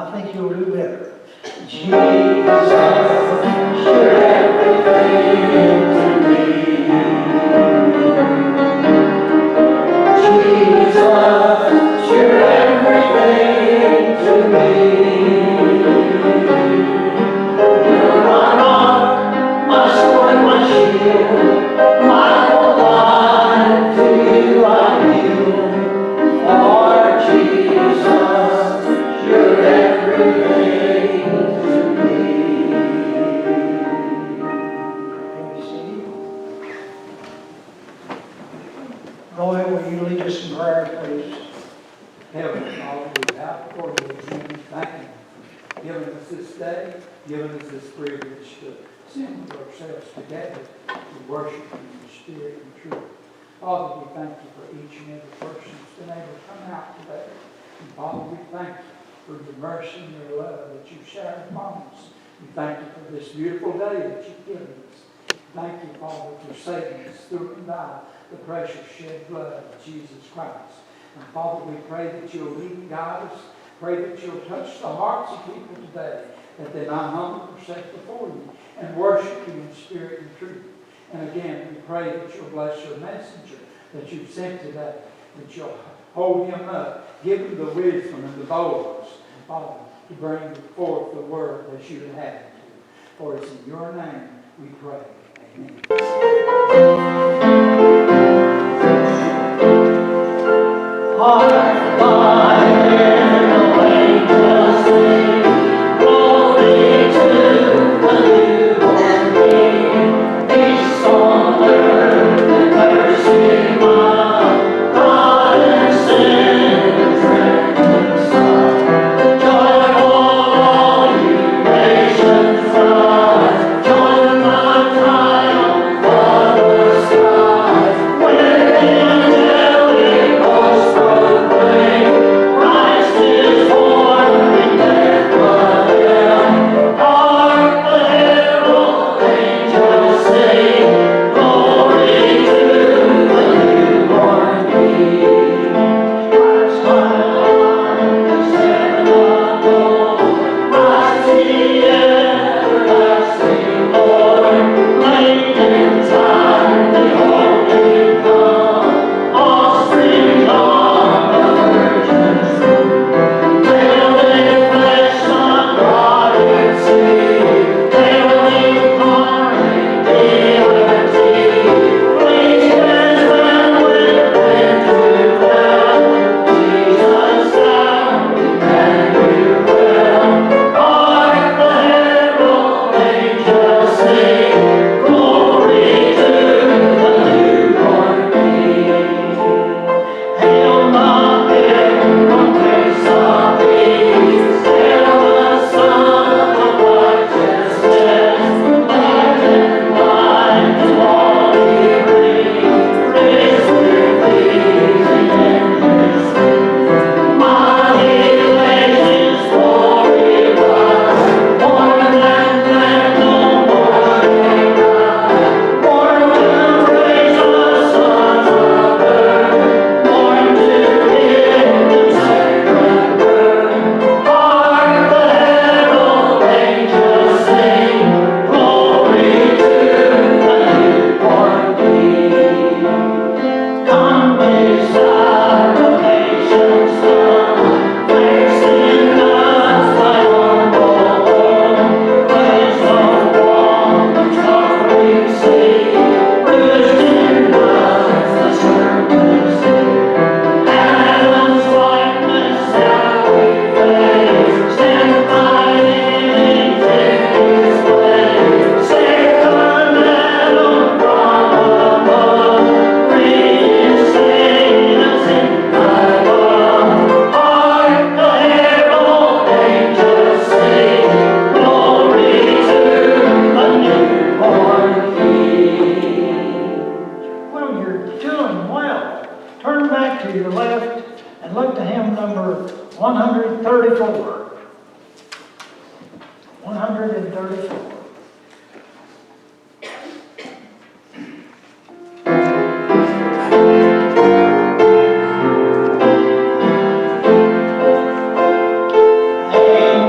I think you'll do better. Jesus, you're everything to me. Jesus, you're everything to me. You're my rock, my sword, my shield, my whole life to you I yield. For Jesus, you're everything to me. Roy, will you lead us in prayer, please? Heavenly Father, we bow before you again. Thank you for giving us this day, giving us this privilege to assemble ourselves together to worship you in spirit and truth. Father, we thank you for each and every person that's been able to come out today. And Father, we thank you for your mercy and your love that you showered upon us. We thank you for this beautiful day that you've given us. Thank you, Father, for saving us through and by the precious shed blood of Jesus Christ. And Father, we pray that you'll lead and guide us. Pray that you'll touch the hearts of people today, that they might humble themselves before you and worship you in spirit and truth. And again, we pray that you'll bless your messenger that you've sent today, that you'll hold him up, give him the wisdom and the boldness, Father, to bring forth the word that you would have him to. For it's in your name we pray. Amen. Heart, mind, and angels sing, glory to the newborn King. Peace on earth and mercy mild, God and sinners reconciled. Joyful all you nations rise, join the triumph of the skies. When angelic hosts proclaim, Christ is born in Bethlehem. Hark the herald angels sing, glory to the newborn King. Christ my heart is heaven adore, Christ the everlasting Lord. Late in time the only come, offspring of the Virgin's womb. Veiled in flesh, unrotted seed, veiled incarnate deity, preached as when went to hell. Jesus sound Emmanuel. Hark the herald angels sing, glory to the newborn King. Hail Mary, from Prince of Peace, hail the Son of Righteousness, light and light to all he brings, raised with pleasing endless things. Mighty legends, glory rise, born and land, no more they die, born to praise the sons of earth, born to give the sacred birth. Hark the herald angels sing, glory to the newborn King. Come, Messiah, the nation's Son, place in us thy humble home. Praise the one the suffering see, bruised in us the serpent's sting. Adam's likeness shall we face, stand fighting in his way. Sacramentum from above, reinstate us in thy love. Hark the herald angels sing, glory to the newborn King. Well, you're doing well. Turn back to your left and look to hymn number 134. 134. Amen.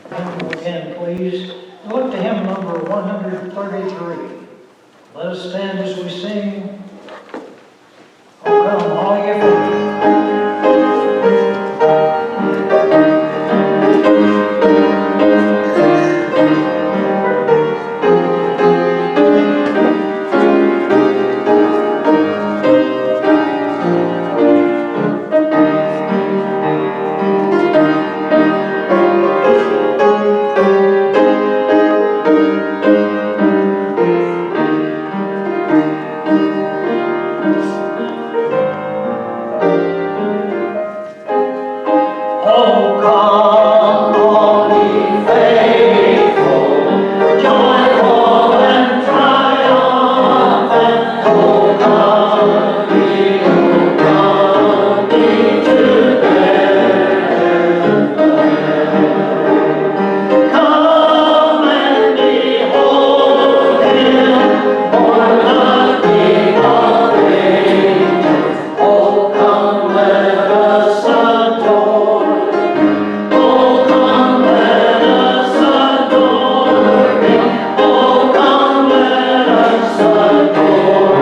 Hymn 10, please. Look to hymn number 133. Let us stand as we sing, "Oh, come all ye faithful." Oh, come, all ye faithful, joyful and triumphant. Oh, come ye together. Come and behold Him, born the King of ages. Oh, come, let us adore. Oh, come, let us adore Him. Oh, come, let us adore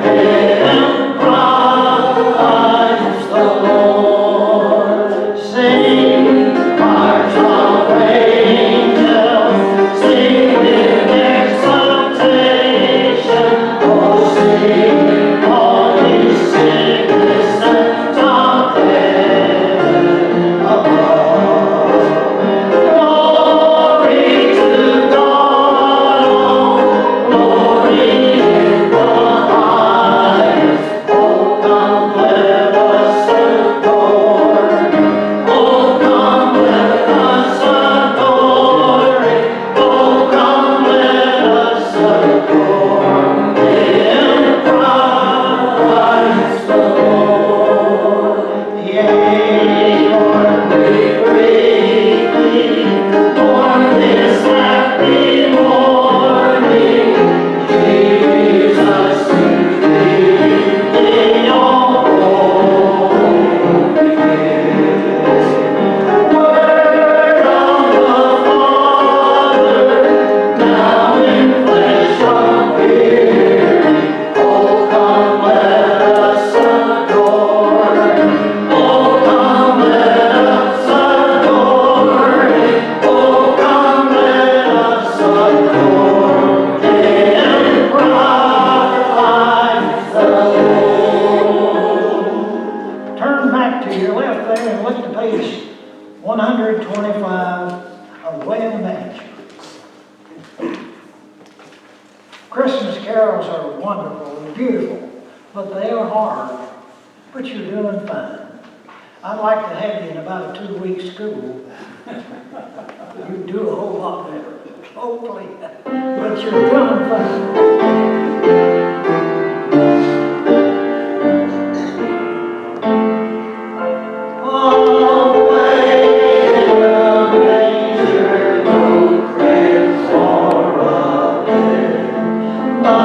Him. Christ the Lord. Sing, choirs of angels, sing in exultation. Oh, sing, all ye citizens of heaven above. Glory to God, glory in the highest. Oh, come, let us adore Him. Oh, come, let us adore Him. Oh, come, let us adore Him. Christ the Lord. Yea, Lord, we praise Thee, on this happy morning. Jesus, you lead in your holy word of the Father, now in flesh appearing. Oh, come, let us adore Him. Oh, come, let us adore Him. Oh, come, let us adore Him. Christ the Lord. Turn back to your left there and look to page 125 of Way in the Manger. Christmas carols are wonderful and beautiful, but they are hard. But you're doing fine. I'd like to have you in about a 2-week school. You do a whole lot better, hopefully, but you're doing fine. Away in the manger, no crib for a bed. The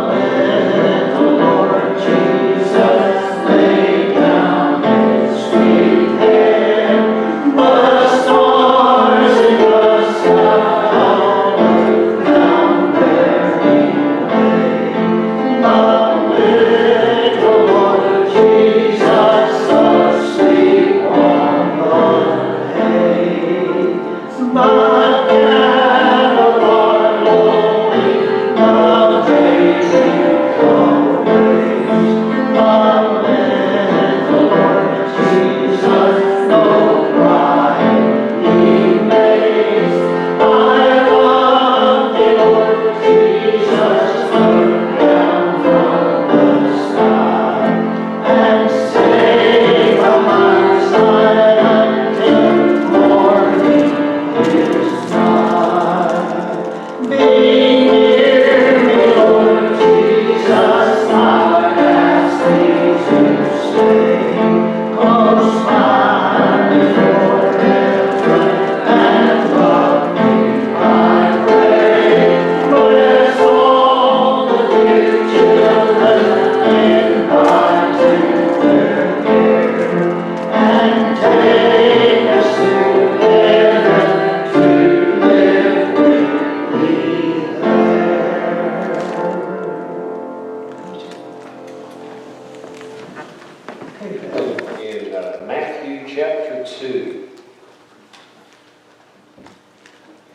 little Lord Jesus laid down His sweet head. The stars in the sky looked down where He lay. The little Lord Jesus asleep on the hay. But cattle are lowing, the grazing always. The little Lord Jesus no cry He makes. I love Thee, Lord Jesus, look down from the sky and stay from our side until morning is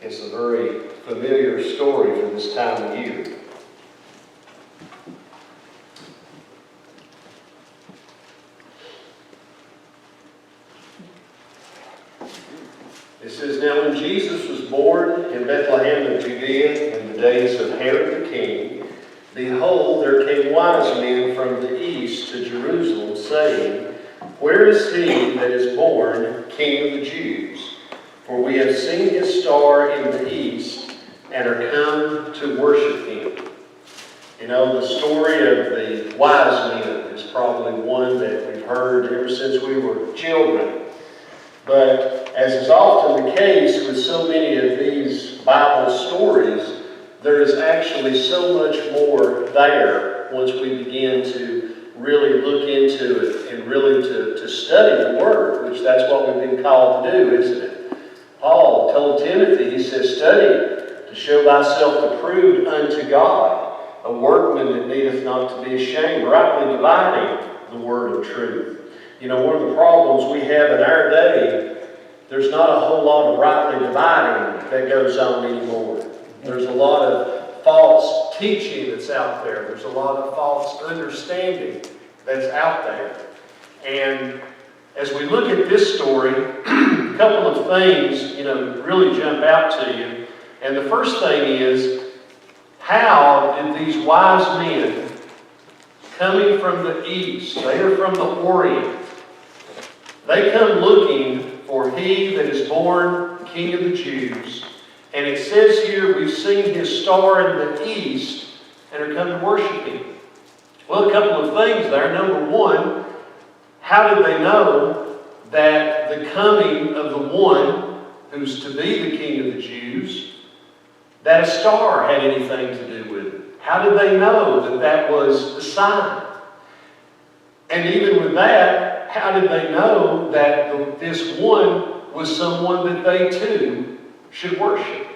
It's a very familiar story for this time of year. It says, "Now when Jesus was born in Bethlehem of Judea in the days of Herod the king, behold, there came wise men from the east to Jerusalem, saying, Where is he that is born King of the Jews? For we have seen his star in the east, and are come to worship him." You know, the story of the wise men is probably one that we've heard ever since we were children. But as is often the case with so many of these Bible stories, there is actually so much more there once we begin to really look into it and really to study the Word, which that's what we've been called to do, isn't it? Paul told Timothy, he says, "Study to show thyself approved unto God, a workman that needeth not to be ashamed, rightly dividing the word of truth." You know, one of the problems we have in our day, there's not a whole lot of rightly dividing that goes on anymore. There's a lot of false teaching that's out there. There's a lot of false understanding that's out there. And as we look at this story, a couple of things, really jump out to you. And the first thing is, how did these wise men coming from the east, they are from the Orient, they come looking for he that is born King of the Jews. And it says here, we've seen his star in the east and are come to worship him. Well, a couple of things there. Number one, how did they know that the coming of the one who's to be the King of the Jews, that a star had anything to do with it? How did they know that that was the sign? And even with that, how did they know that this one was someone that they too should worship?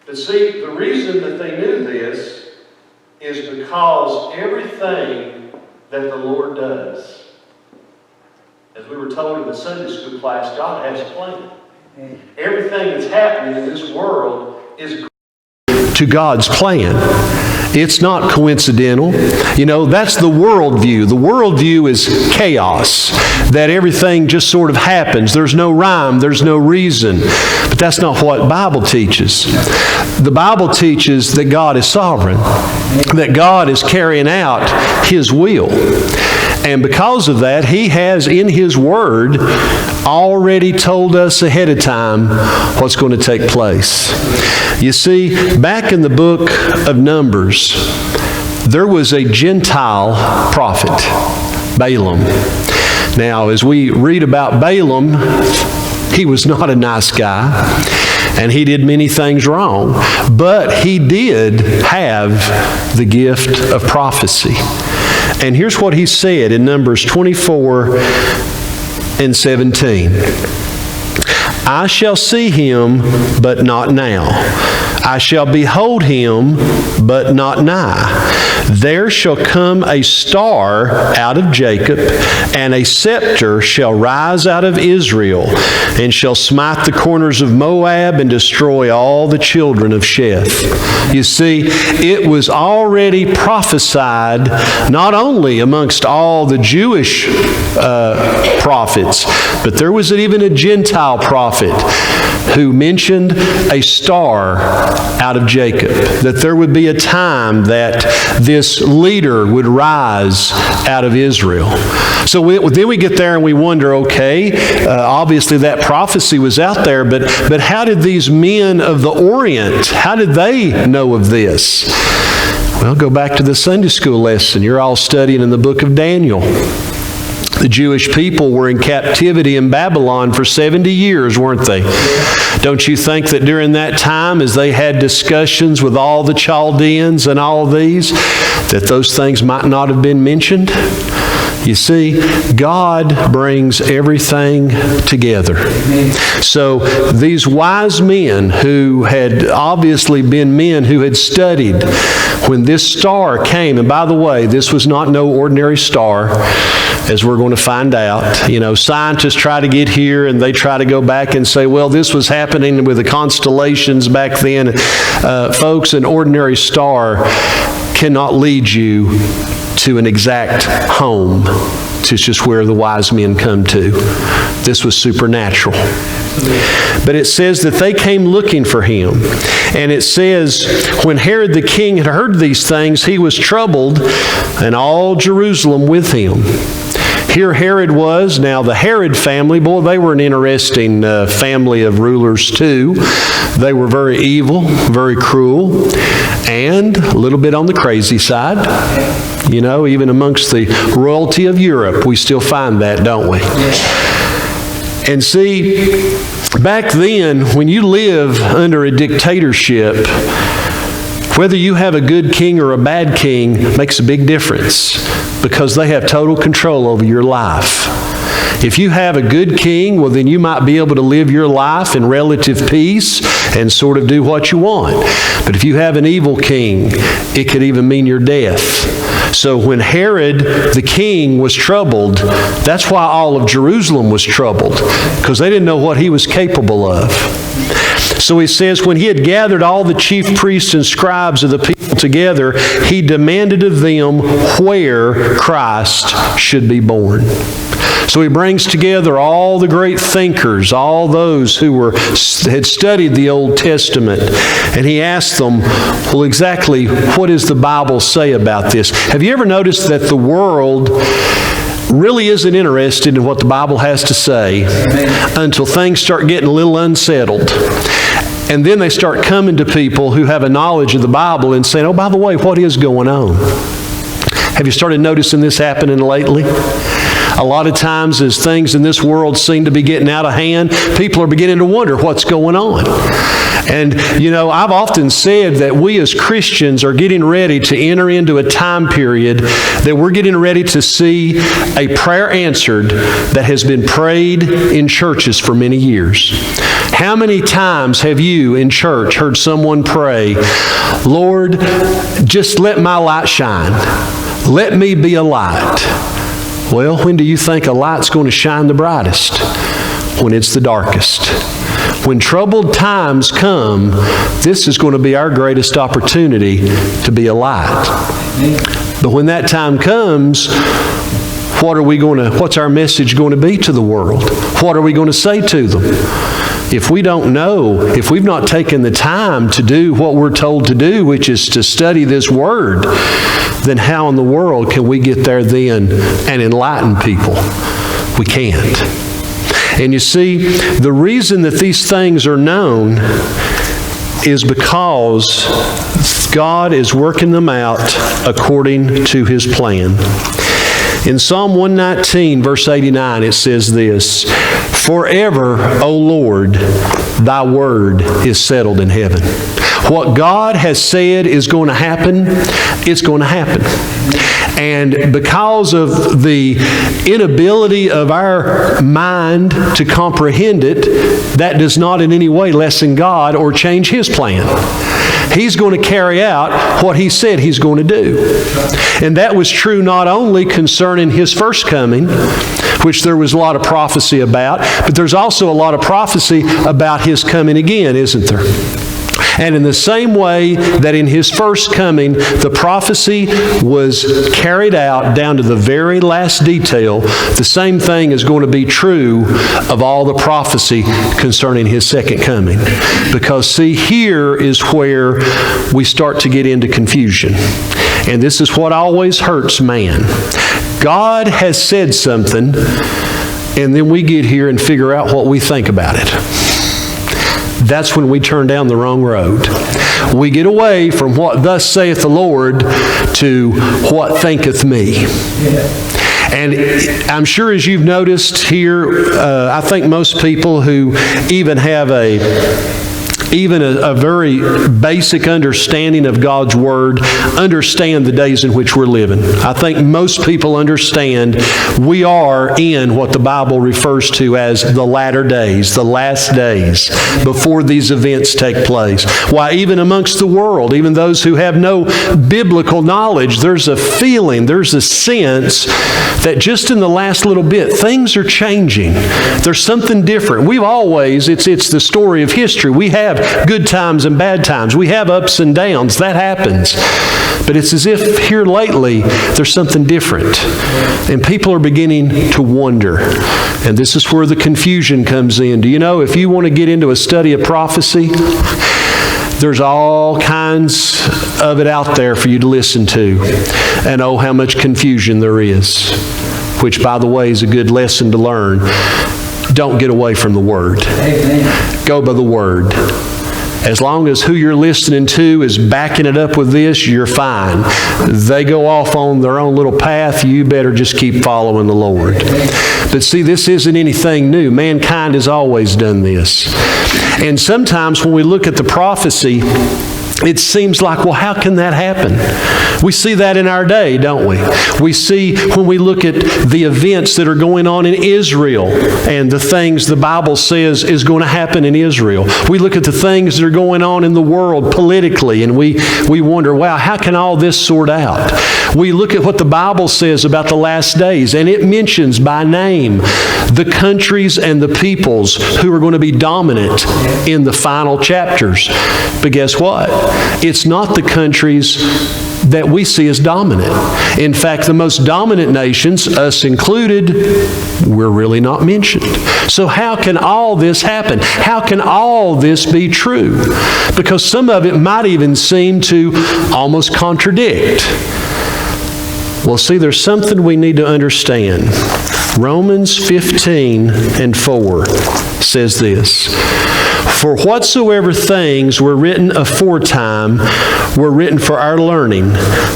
But see, the reason that they knew this is because everything that the Lord does, as we were told in the Sunday school class, God has a plan. Everything that's happening in this world is to God's plan. It's not coincidental. That's the worldview. The worldview is chaos, that everything just sort of happens. There's no rhyme, there's no reason. But that's not what the Bible teaches. The Bible teaches that God is sovereign, that God is carrying out His will. And because of that, He has in His Word already told us ahead of time what's going to take place. You see, back in the book of Numbers, there was a Gentile prophet, Balaam. Now, as we read about Balaam, he was not a nice guy, and he did many things wrong, but he did have the gift of prophecy. And here's what he said in Numbers 24 and 17. "I shall see him, but not now. I shall behold him, but not nigh. There shall come a star out of Jacob, and a scepter shall rise out of Israel, and shall smite the corners of Moab and destroy all the children of Sheth." You see, it was already prophesied not only amongst all the Jewish prophets, but there was even a Gentile prophet who mentioned a star out of Jacob, that there would be a time that this leader would rise out of Israel. So then we get there and we wonder, okay, obviously that prophecy was out there, but how did these men of the Orient, how did they know of this? Well, go back to the Sunday school lesson. You're all studying in the book of Daniel. The Jewish people were in captivity in Babylon for 70 years, weren't they? Don't you think that during that time, as they had discussions with all the Chaldeans and all these, that those things might not have been mentioned? You see, God brings everything together. So these wise men who had obviously been men who had studied, when this star came, and by the way, this was not no ordinary star, as we're going to find out. You know, scientists try to get here and they try to go back and say, well, this was happening with the constellations back then. Folks, an ordinary star cannot lead you to an exact home. It's just where the wise men come to. This was supernatural. But it says that they came looking for him. And it says, when Herod the king had heard these things, he was troubled, and all Jerusalem with him. Here Herod was. Now the Herod family, boy, they were an interesting family of rulers too. They were very evil, very cruel, and a little bit on the crazy side. You know, even amongst the royalty of Europe, we still find that, don't we? And see, back then, when you live under a dictatorship, whether you have a good king or a bad king makes a big difference, because they have total control over your life. If you have a good king, well, then you might be able to live your life in relative peace and sort of do what you want. But if you have an evil king, it could even mean your death. So when Herod the king was troubled, that's why all of Jerusalem was troubled, because they didn't know what he was capable of. So he says, when he had gathered all the chief priests and scribes of the people together, he demanded of them where Christ should be born. So he brings together all the great thinkers, all those who had studied the Old Testament, and he asks them, well, exactly what does the Bible say about this? Have you ever noticed that the world really isn't interested in what the Bible has to say until things start getting a little unsettled? And then they start coming to people who have a knowledge of the Bible and saying, oh, by the way, what is going on? Have you started noticing this happening lately? A lot of times as things in this world seem to be getting out of hand, people are beginning to wonder what's going on. And, you know, I've often said that we as Christians are getting ready to enter into a time period that we're getting ready to see a prayer answered that has been prayed in churches for many years. How many times have you in church heard someone pray, Lord, just let my light shine. Let me be a light. Well, when do you think a light's going to shine the brightest? When it's the darkest. When troubled times come, this is going to be our greatest opportunity to be a light. But when that time comes, what's our message going to be to the world? What are we going to say to them? If we don't know, if we've not taken the time to do what we're told to do, which is to study this Word, then how in the world can we get there then and enlighten people? We can't. And you see, the reason that these things are known is because God is working them out according to His plan. In Psalm 119, verse 89, it says this, forever, O Lord, thy word is settled in heaven. What God has said is going to happen, it's going to happen. And because of the inability of our mind to comprehend it, that does not in any way lessen God or change His plan. He's going to carry out what He said He's going to do. And that was true not only concerning His first coming, which there was a lot of prophecy about, but there's also a lot of prophecy about His coming again, isn't there? And in the same way that in His first coming, the prophecy was carried out down to the very last detail, the same thing is going to be true of all the prophecy concerning His second coming. Because see, here is where we start to get into confusion. And this is what always hurts man. God has said something, and then we get here and figure out what we think about it. That's when we turn down the wrong road. We get away from what thus saith the Lord to what thinketh me. And I'm sure as you've noticed here, I think most people who even have a even a very basic understanding of God's Word, understand the days in which we're living. I think most people understand we are in what the Bible refers to as the latter days, the last days, before these events take place. Why, even amongst the world, even those who have no biblical knowledge, there's a feeling, there's a sense that just in the last little bit, things are changing. There's something different. We've always, it's the story of history. We have good times and bad times. We have ups and downs. That happens. But it's as if here lately, there's something different. And people are beginning to wonder. And this is where the confusion comes in. Do you know, if you want to get into a study of prophecy, there's all kinds of it out there for you to listen to. And oh, how much confusion there is. Which, by the way, is a good lesson to learn. Don't get away from the Word. Amen. Go by the Word. As long as who you're listening to is backing it up with this, you're fine. They go off on their own little path, you better just keep following the Lord. But see, this isn't anything new. Mankind has always done this. And sometimes when we look at the prophecy, it seems like, well, how can that happen? We see that in our day, don't we? We see when we look at the events that are going on in Israel and the things the Bible says is going to happen in Israel. We look at the things that are going on in the world politically and we wonder, wow, how can all this sort out? We look at what the Bible says about the last days, and it mentions by name the countries and the peoples who are going to be dominant in the final chapters. But guess what? It's not the countries that we see as dominant. In fact, the most dominant nations, us included, we're really not mentioned. So how can all this happen? How can all this be true? Because some of it might even seem to almost contradict. Well, see, there's something we need to understand. Romans 15:4 says this: "For whatsoever things were written aforetime were written for our learning,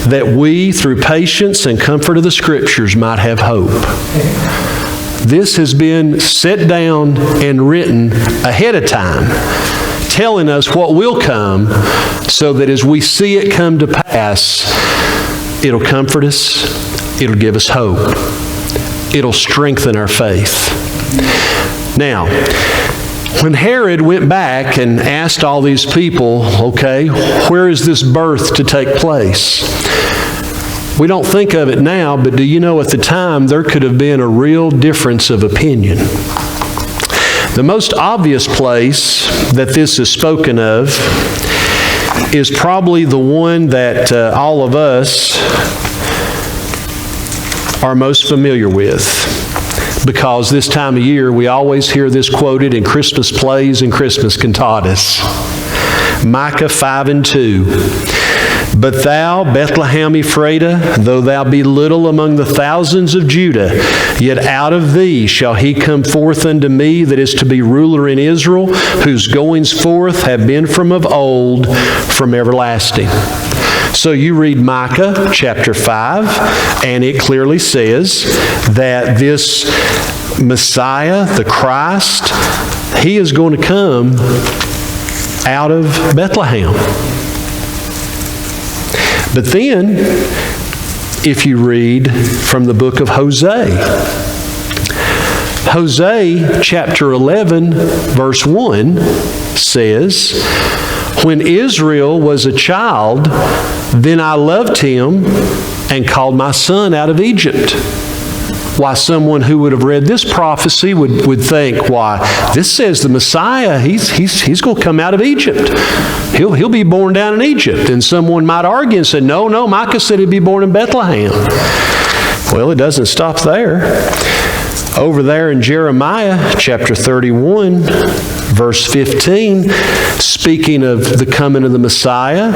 that we, through patience and comfort of the Scriptures, might have hope." This has been set down and written ahead of time, telling us what will come, so that as we see it come to pass, it'll comfort us, it'll give us hope, it'll strengthen our faith. Now, when Herod went back and asked all these people, okay, where is this birth to take place? We don't think of it now, but do you know at the time there could have been a real difference of opinion. The most obvious place that this is spoken of is probably the one that all of us are most familiar with. Because this time of year, we always hear this quoted in Christmas plays and Christmas cantatas. Micah 5:2. "But thou, Bethlehem Ephratah, though thou be little among the thousands of Judah, yet out of thee shall he come forth unto me that is to be ruler in Israel, whose goings forth have been from of old, from everlasting." So you read Micah chapter 5, and it clearly says that this Messiah, the Christ, he is going to come out of Bethlehem. But then, if you read from the book of Hosea, Hosea chapter 11, verse 1 says, "When Israel was a child, then I loved him and called my son out of Egypt." Why, someone who would have read this prophecy would think, why, this says the Messiah, he's going to come out of Egypt. He'll be born down in Egypt. And someone might argue and say, no, Micah said he'd be born in Bethlehem. Well, it doesn't stop there. Over there in Jeremiah chapter 31, verse 15, speaking of the coming of the Messiah,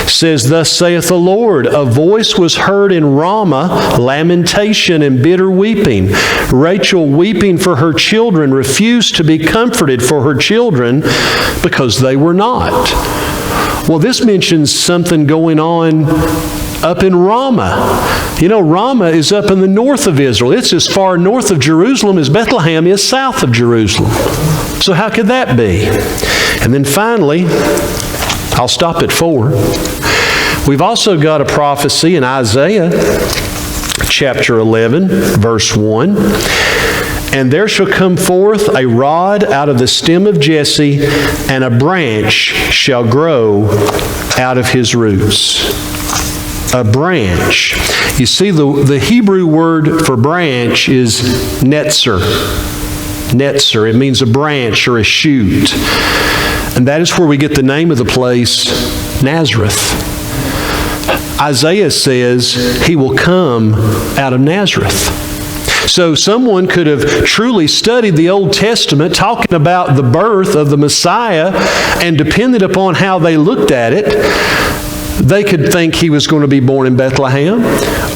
says, "Thus saith the Lord, a voice was heard in Ramah, lamentation and bitter weeping. Rachel weeping for her children, refused to be comforted for her children, because they were not." Well, this mentions something going on up in Ramah. You know, Ramah is up in the north of Israel. It's as far north of Jerusalem as Bethlehem is south of Jerusalem. So how could that be? And then finally, I'll stop at 4. We've also got a prophecy in Isaiah chapter 11, verse 1. And there shall come forth a rod out of the stem of Jesse, and a branch shall grow out of his roots. A branch. You see, the Hebrew word for branch is netzer. Netzer. It means a branch or a shoot. And that is where we get the name of the place, Nazareth. Isaiah says he will come out of Nazareth. So someone could have truly studied the Old Testament talking about the birth of the Messiah, and depending upon how they looked at it, they could think he was going to be born in Bethlehem,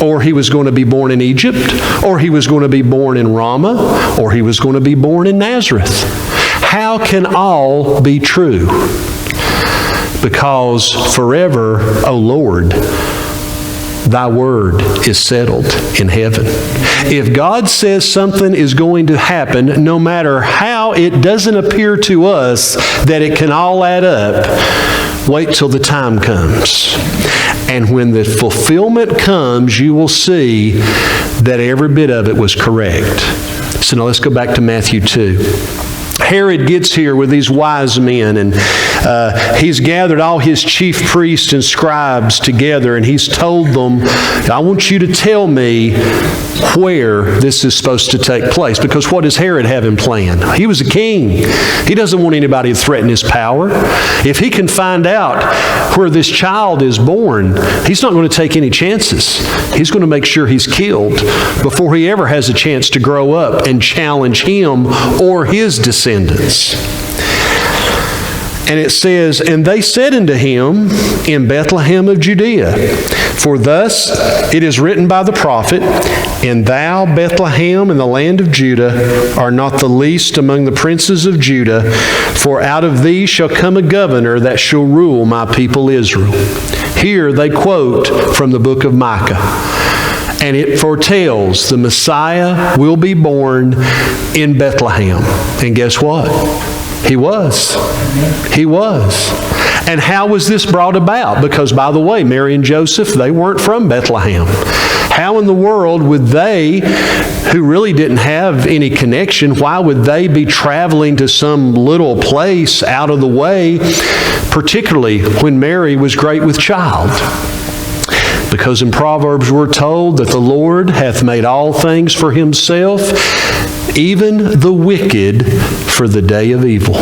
or he was going to be born in Egypt, or he was going to be born in Ramah, or he was going to be born in Nazareth. How can all be true? Because forever, O Lord, Thy word is settled in heaven. If God says something is going to happen, no matter how it doesn't appear to us that it can all add up, wait till the time comes. And when the fulfillment comes, you will see that every bit of it was correct. So now let's go back to Matthew 2. Herod gets here with these wise men, and he's gathered all his chief priests and scribes together, and he's told them, I want you to tell me where this is supposed to take place. Because what does Herod have in plan? He was a king. He doesn't want anybody to threaten his power. If he can find out where this child is born, he's not going to take any chances. He's going to make sure he's killed before he ever has a chance to grow up and challenge him or his descendants. And it says, and they said unto him in Bethlehem of Judea, for thus it is written by the prophet, and thou, Bethlehem, in the land of Judah, art not the least among the princes of Judah, for out of thee shall come a governor that shall rule my people Israel. Here they quote from the book of Micah. And it foretells the Messiah will be born in Bethlehem. And guess what? He was. He was. And how was this brought about? Because, by the way, Mary and Joseph, they weren't from Bethlehem. How in the world would they, who really didn't have any connection, why would they be traveling to some little place out of the way, particularly when Mary was great with child? Because in Proverbs we're told that the Lord hath made all things for himself, even the wicked for the day of evil.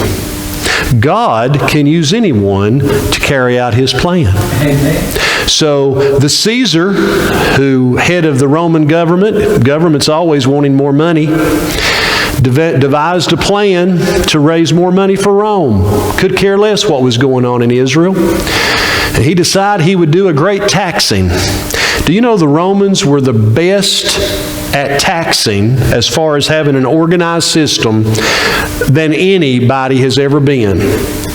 God can use anyone to carry out his plan. Amen. So the Caesar, who head of the Roman government's always wanting more money, devised a plan to raise more money for Rome. Could care less what was going on in Israel. And he decided he would do a great taxing. Do you know the Romans were the best at taxing as far as having an organized system than anybody has ever been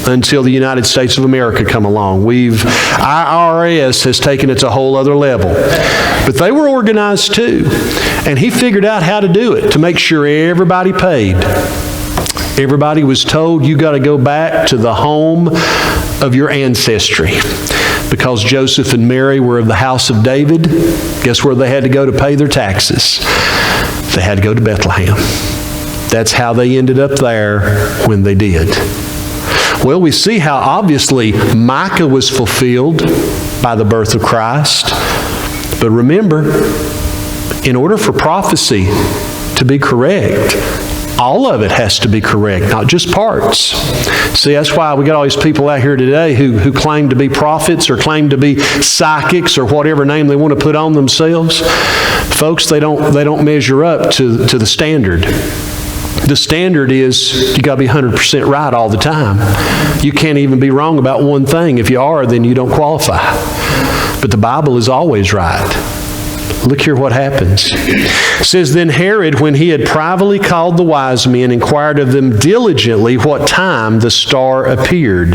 until the United States of America come along. Our IRS has taken it to a whole other level. But they were organized too. And he figured out how to do it to make sure everybody paid. Everybody was told, you got to go back to the home of your ancestry. Because Joseph and Mary were of the house of David, guess where they had to go to pay their taxes? They had to go to Bethlehem. That's how they ended up there when they did. Well, we see how obviously Micah was fulfilled by the birth of Christ. But remember, in order for prophecy to be correct, all of it has to be correct, not just parts. See, that's why we got all these people out here today who claim to be prophets or claim to be psychics or whatever name they want to put on themselves. Folks, they don't measure up to the standard. The standard is you got to be 100% right all the time. You can't even be wrong about one thing. If you are, then you don't qualify. But the Bible is always right. Look here what happens. It says, Then Herod, when he had privately called the wise men, inquired of them diligently what time the star appeared.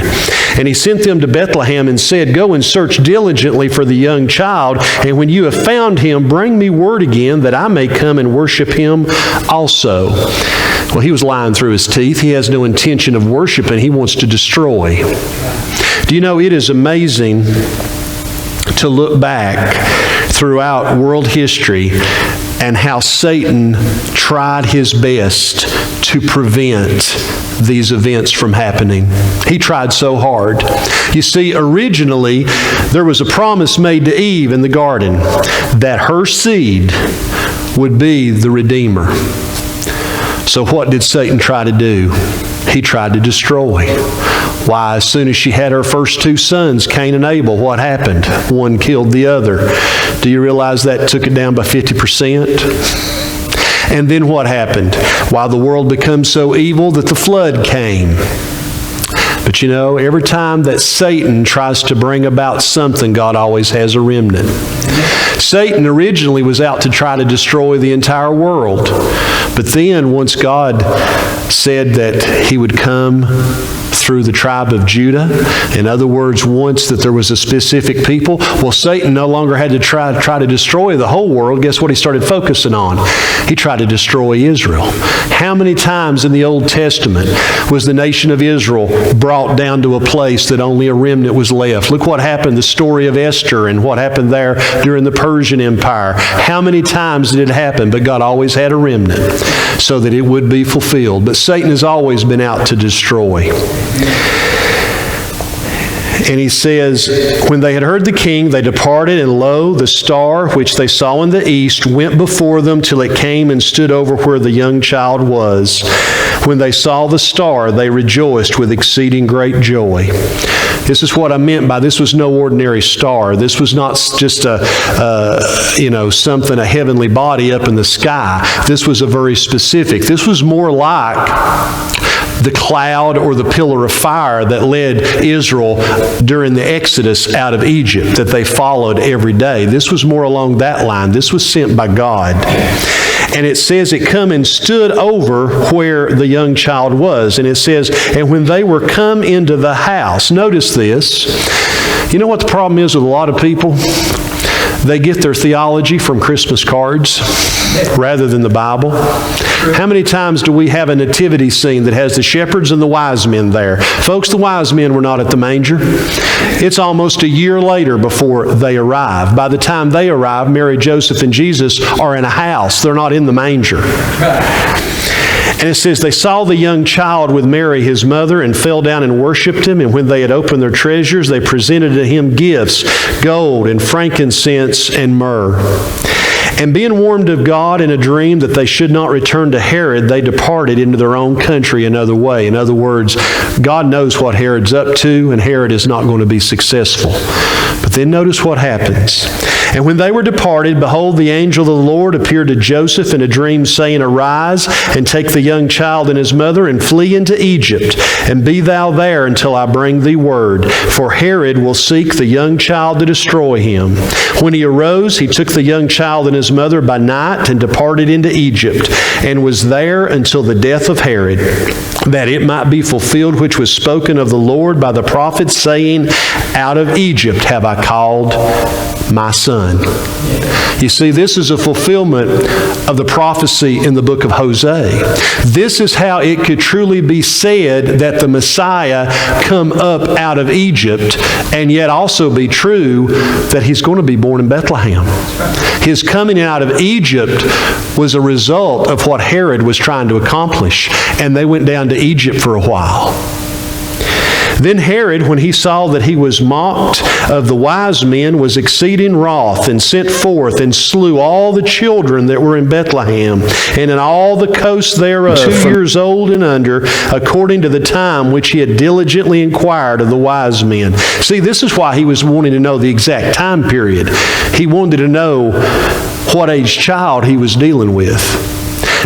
And he sent them to Bethlehem and said, Go and search diligently for the young child, and when you have found him, bring me word again that I may come and worship him also. Well, he was lying through his teeth. He has no intention of worshiping. He wants to destroy. Do you know, it is amazing to look back throughout world history and how Satan tried his best to prevent these events from happening. He tried so hard. You see, originally, there was a promise made to Eve in the garden that her seed would be the Redeemer. So what did Satan try to do? He tried to destroy. Why, as soon as she had her first two sons, Cain and Abel, what happened? One killed the other. Do you realize that took it down by 50%? And then what happened? While the world became so evil that the flood came. But you know, every time that Satan tries to bring about something, God always has a remnant. Satan originally was out to try to destroy the entire world. But then, once God said that he would come through the tribe of Judah, in other words, once that there was a specific people, well, Satan no longer had to try to destroy the whole world. Guess what he started focusing on? He tried to destroy Israel. How many times in the Old Testament was the nation of Israel brought down to a place that only a remnant was left? Look what happened, the story of Esther and what happened there during the Persian Empire. How many times did it happen? But God always had a remnant so that it would be fulfilled. But Satan has always been out to destroy. And he says, When they had heard the king, they departed, and lo, the star which they saw in the east went before them till it came and stood over where the young child was. When they saw the star, they rejoiced with exceeding great joy. This is what I meant by this was no ordinary star. This was not just something, a heavenly body up in the sky. This was a very specific. This was more like the cloud or the pillar of fire that led Israel during the Exodus out of Egypt that they followed every day. This was more along that line. This was sent by God. And it says it come and stood over where the young child was. And it says, and when they were come into the house, notice this. You know what the problem is with a lot of people? They get their theology from Christmas cards rather than the Bible. How many times do we have a nativity scene that has the shepherds and the wise men there? Folks, the wise men were not at the manger. It's almost a year later before they arrive. By the time they arrive, Mary, Joseph, and Jesus are in a house. They're not in the manger. And it says, they saw the young child with Mary, his mother, and fell down and worshipped him. And when they had opened their treasures, they presented to him gifts, gold and frankincense and myrrh. And being warned of God in a dream that they should not return to Herod, they departed into their own country another way. In other words, God knows what Herod's up to, and Herod is not going to be successful. But then notice what happens. And when they were departed, behold, the angel of the Lord appeared to Joseph in a dream, saying, Arise, and take the young child and his mother, and flee into Egypt, and be thou there until I bring thee word. For Herod will seek the young child to destroy him. When he arose, he took the young child and his mother by night, and departed into Egypt, and was there until the death of Herod, that it might be fulfilled which was spoken of the Lord by the prophet, saying, Out of Egypt have I called my son. You see, this is a fulfillment of the prophecy in the book of Hosea. This is how it could truly be said that the Messiah come up out of Egypt, and yet also be true that he's going to be born in Bethlehem. His coming out of Egypt was a result of what Herod was trying to accomplish, and they went down to Egypt for a while. Then Herod, when he saw that he was mocked of the wise men, was exceeding wroth, and sent forth and slew all the children that were in Bethlehem, and in all the coasts thereof, 2 years old and under, according to the time which he had diligently inquired of the wise men. See, this is why he was wanting to know the exact time period. He wanted to know what age child he was dealing with.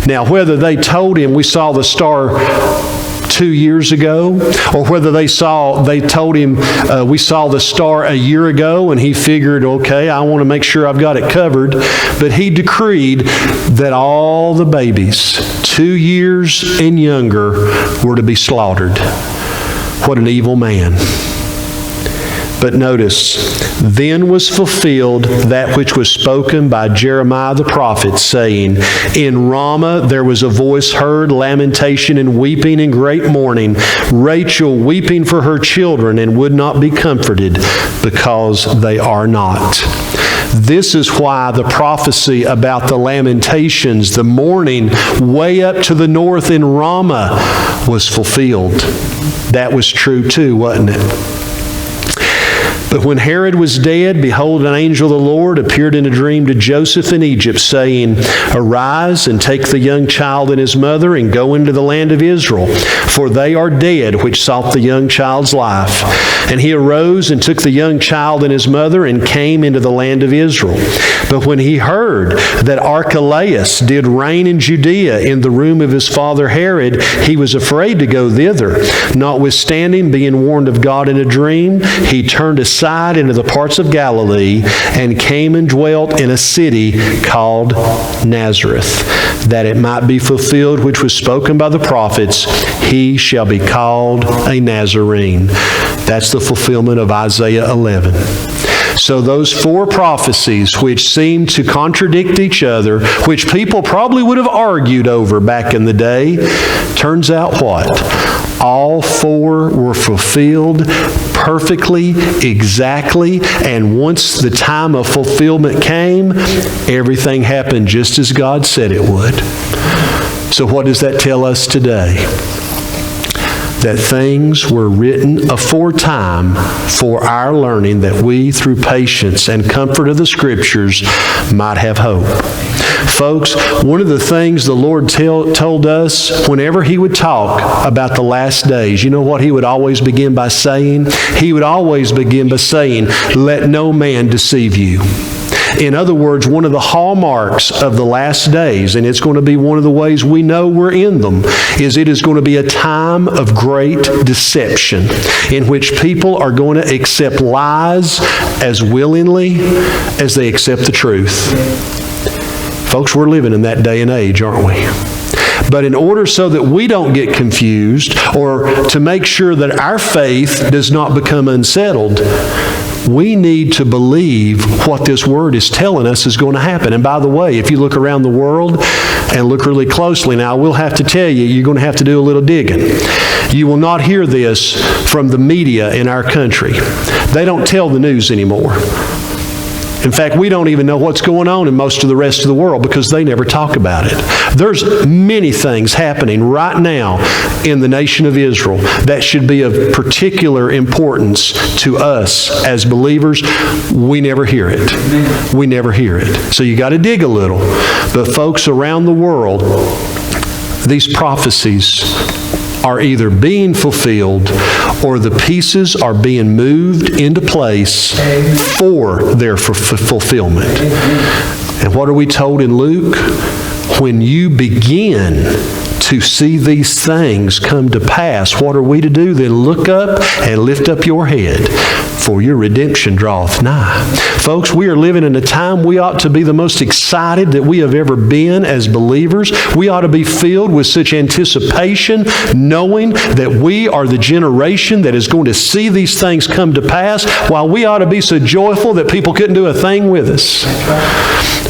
Now, whether they told him, we saw the star 2 years ago, or whether they told him, we saw the star a year ago, and he figured, okay, I want to make sure I've got it covered. But he decreed that all the babies 2 years and younger were to be slaughtered. What an evil man. But notice, then was fulfilled that which was spoken by Jeremiah the prophet, saying, in Ramah there was a voice heard, lamentation and weeping and great mourning, Rachel weeping for her children, and would not be comforted, because they are not. This is why the prophecy about the lamentations, the mourning way up to the north in Ramah, was fulfilled. That was true too, wasn't it? But when Herod was dead, behold, an angel of the Lord appeared in a dream to Joseph in Egypt, saying, arise and take the young child and his mother and go into the land of Israel, for they are dead which sought the young child's life. And he arose and took the young child and his mother and came into the land of Israel. But when he heard that Archelaus did reign in Judea in the room of his father Herod, he was afraid to go thither. Notwithstanding, being warned of God in a dream, he turned aside into the parts of Galilee and came and dwelt in a city called Nazareth, that it might be fulfilled which was spoken by the prophets, he shall be called a Nazarene. That's the fulfillment of Isaiah 11. So those 4 prophecies which seem to contradict each other, which people probably would have argued over back in the day, turns out what? All 4 were fulfilled perfectly, exactly, and once the time of fulfillment came, everything happened just as God said it would. So what does that tell us today? That things were written aforetime for our learning, that we, through patience and comfort of the Scriptures, might have hope. Folks, one of the things the Lord told us whenever He would talk about the last days, you know what He would always begin by saying? He would always begin by saying, let no man deceive you. In other words, one of the hallmarks of the last days, and it's going to be one of the ways we know we're in them, is it is going to be a time of great deception in which people are going to accept lies as willingly as they accept the truth. Folks, we're living in that day and age, aren't we? But in order so that we don't get confused, or to make sure that our faith does not become unsettled, we need to believe what this Word is telling us is going to happen. And by the way, if you look around the world and look really closely now, I will have to tell you, you're going to have to do a little digging. You will not hear this from the media in our country. They don't tell the news anymore. In fact, we don't even know what's going on in most of the rest of the world because they never talk about it. There's many things happening right now in the nation of Israel that should be of particular importance to us as believers. We never hear it. We never hear it. So you got to dig a little. But folks around the world, these prophecies are either being fulfilled or the pieces are being moved into place for their fulfillment. And what are we told in Luke? When you begin to see these things come to pass, what are we to do? Then look up and lift up your head, for your redemption draweth nigh. Folks, we are living in a time we ought to be the most excited that we have ever been as believers. We ought to be filled with such anticipation, knowing that we are the generation that is going to see these things come to pass, while we ought to be so joyful that people couldn't do a thing with us.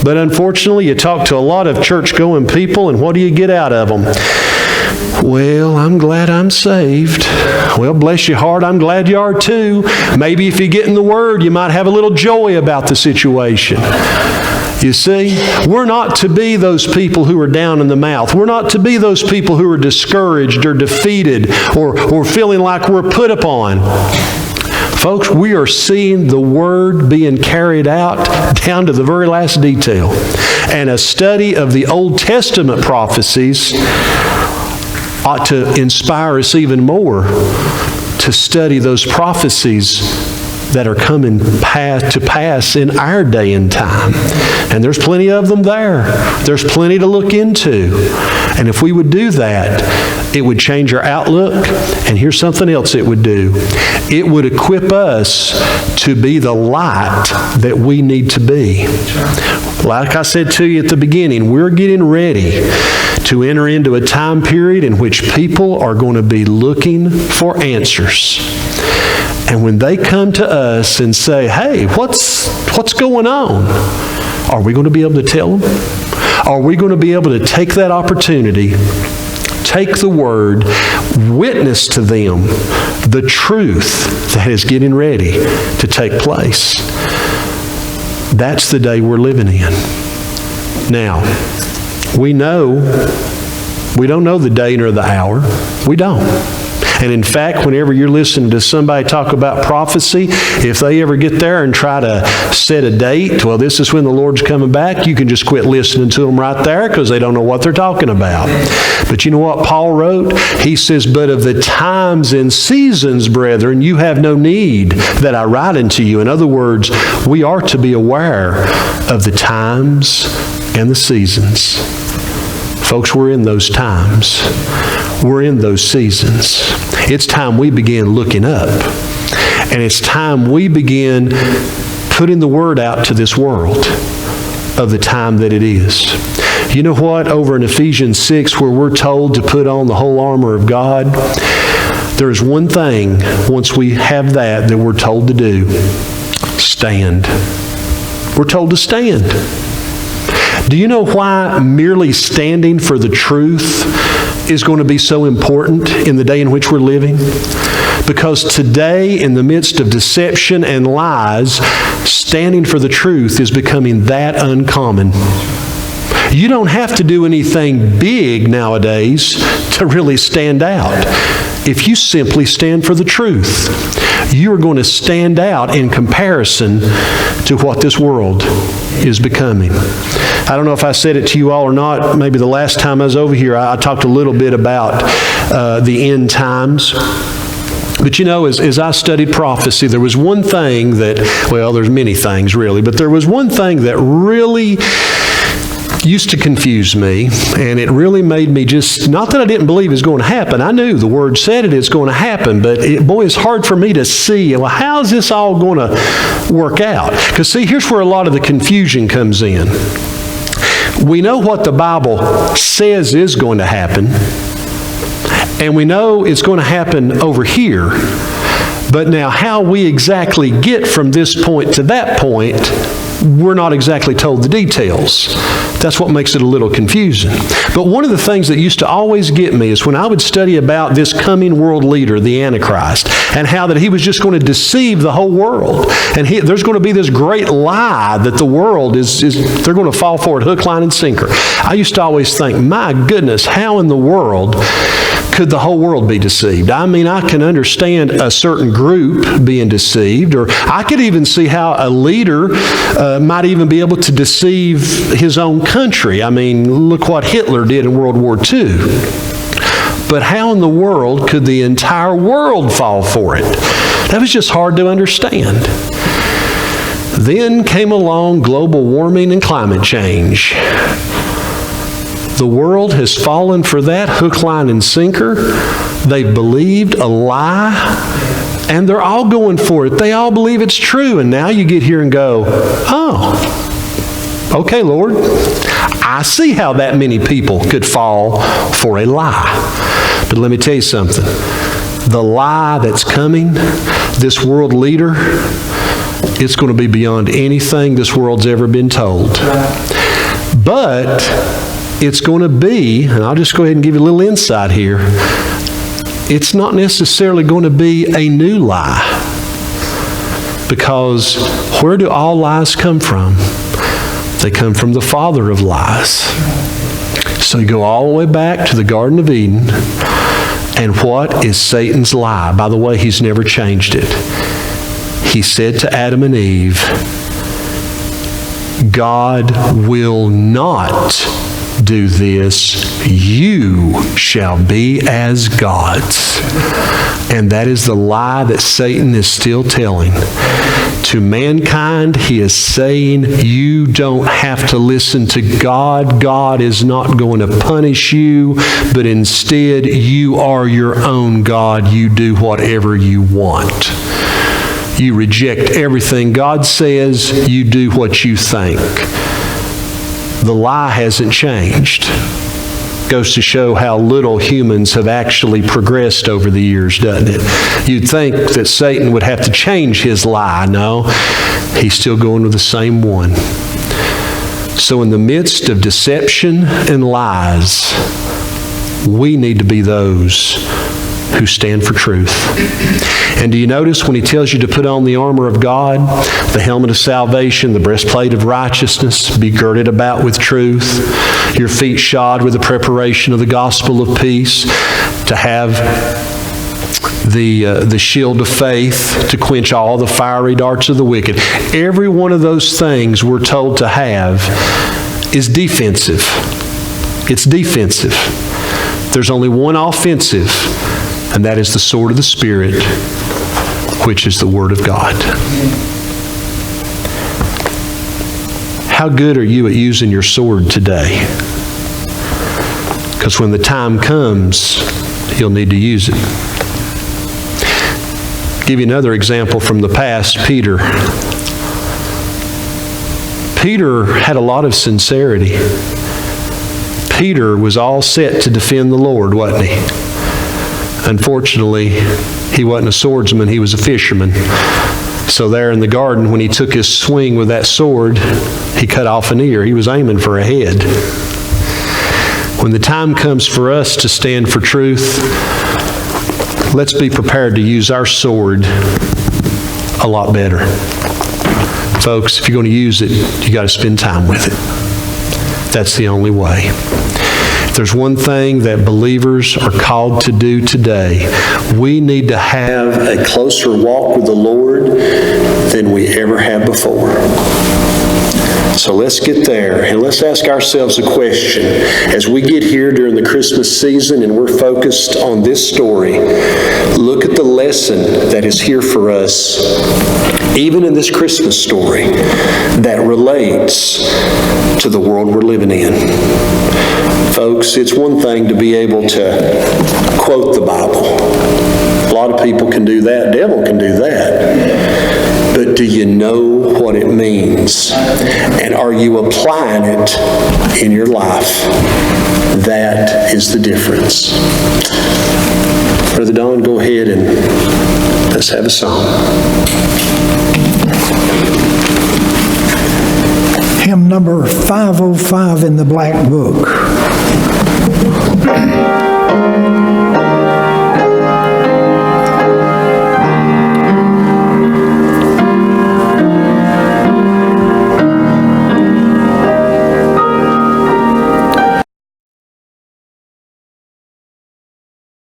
But unfortunately, you talk to a lot of church-going people, and what do you get out of them? Well, I'm glad I'm saved. Well, bless your heart, I'm glad you are too. Maybe if you get in the Word, you might have a little joy about the situation. You see, we're not to be those people who are down in the mouth. We're not to be those people who are discouraged or defeated or feeling like we're put upon. Folks, we are seeing the Word being carried out down to the very last detail. And a study of the Old Testament prophecies ought to inspire us even more to study those prophecies that are coming to pass in our day and time. And there's plenty of them there. There's plenty to look into. And if we would do that, it would change our outlook. And here's something else it would do. It would equip us to be the light that we need to be. Like I said to you at the beginning, we're getting ready to enter into a time period in which people are going to be looking for answers. And when they come to us and say, hey, what's going on? Are we going to be able to tell them? Are we going to be able to take that opportunity, take the word, witness to them the truth that is getting ready to take place? That's the day we're living in. Now, we don't know the day nor the hour. We don't. And in fact, whenever you're listening to somebody talk about prophecy, if they ever get there and try to set a date, well, this is when the Lord's coming back, you can just quit listening to them right there because they don't know what they're talking about. But you know what Paul wrote? He says, but of the times and seasons, brethren, you have no need that I write unto you. In other words, we are to be aware of the times and the seasons. Folks, we're in those times. We're in those seasons. It's time we begin looking up. And it's time we begin putting the word out to this world of the time that it is. You know what? Over in Ephesians 6, where we're told to put on the whole armor of God, there's one thing, once we have that we're told to do. Stand. We're told to stand. Do you know why merely standing for the truth is going to be so important in the day in which we're living? Because today, in the midst of deception and lies, standing for the truth is becoming that uncommon. You don't have to do anything big nowadays to really stand out. If you simply stand for the truth, you're going to stand out in comparison to what this world is becoming. I don't know if I said it to you all or not. Maybe the last time I was over here, I talked a little bit about the end times. But you know, as I studied prophecy, there was one thing that, well, there's many things really, but there was one thing that really used to confuse me, and it really made me just, not that I didn't believe it was going to happen. I knew the Word said it's going to happen, but boy, it's hard for me to see, well, how's this all going to work out? Because see, here's where a lot of the confusion comes in. We know what the Bible says is going to happen, and we know it's going to happen over here. But now how we exactly get from this point to that point, we're not exactly told the details. That's what makes it a little confusing. But one of the things that used to always get me is when I would study about this coming world leader, the Antichrist, and how that he was just going to deceive the whole world. And there's going to be this great lie that the world they're going to fall for it hook, line, and sinker. I used to always think, my goodness, how in the world could the whole world be deceived? I mean, I can understand a certain group being deceived, or I could even see how a leader might even be able to deceive his own country. I mean, look what Hitler did in World War II. But how in the world could the entire world fall for it? That was just hard to understand. Then came along global warming and climate change. The world has fallen for that hook, line, and sinker. They've believed a lie, and they're all going for it. They all believe it's true, and now you get here and go, oh, okay, Lord, I see how that many people could fall for a lie. But let me tell you something. The lie that's coming, this world leader, it's going to be beyond anything this world's ever been told. But it's going to be, and I'll just go ahead and give you a little insight here, it's not necessarily going to be a new lie. Because where do all lies come from? They come from the father of lies. So you go all the way back to the Garden of Eden, and what is Satan's lie? By the way, he's never changed it. He said to Adam and Eve, God will not do this, you shall be as gods. And that is the lie that Satan is still telling. to mankind, he is saying, you don't have to listen to God. God is not going to punish you, but instead you are your own God. You do whatever you want. You reject everything God says, you do what you think. The lie hasn't changed. Goes to show how little humans have actually progressed over the years, doesn't it? You'd think that Satan would have to change his lie. No, he's still going with the same one. So in the midst of deception and lies, we need to be those who stand for truth. And do you notice when he tells you to put on the armor of God, the helmet of salvation, the breastplate of righteousness, be girded about with truth, your feet shod with the preparation of the gospel of peace, to have the shield of faith to quench all the fiery darts of the wicked. Every one of those things we're told to have is defensive. It's defensive. There's only one offensive, and that is the sword of the Spirit, which is the Word of God. How good are you at using your sword today? Because when the time comes, you'll need to use it. Give you another example from the past, Peter. Peter had a lot of sincerity. Peter was all set to defend the Lord, wasn't he? Unfortunately, he wasn't a swordsman, he was a fisherman. So there in the garden, when he took his swing with that sword, he cut off an ear. He was aiming for a head. When the time comes for us to stand for truth, let's be prepared to use our sword a lot better. Folks, if you're going to use it, you got to spend time with it. That's the only way. If there's one thing that believers are called to do today, we need to have a closer walk with the Lord than we ever have before. So let's get there and let's ask ourselves a question. As we get here during the Christmas season and we're focused on this story, look at the lesson that is here for us, even in this Christmas story, that relates to the world we're living in. Folks, it's one thing to be able to quote the Bible. A lot of people can do that. Devil can do that. But do you know what it means? And are you applying it in your life? That is the difference. Brother Don, go ahead and let's have a song. Hymn number 505 in the Black Book.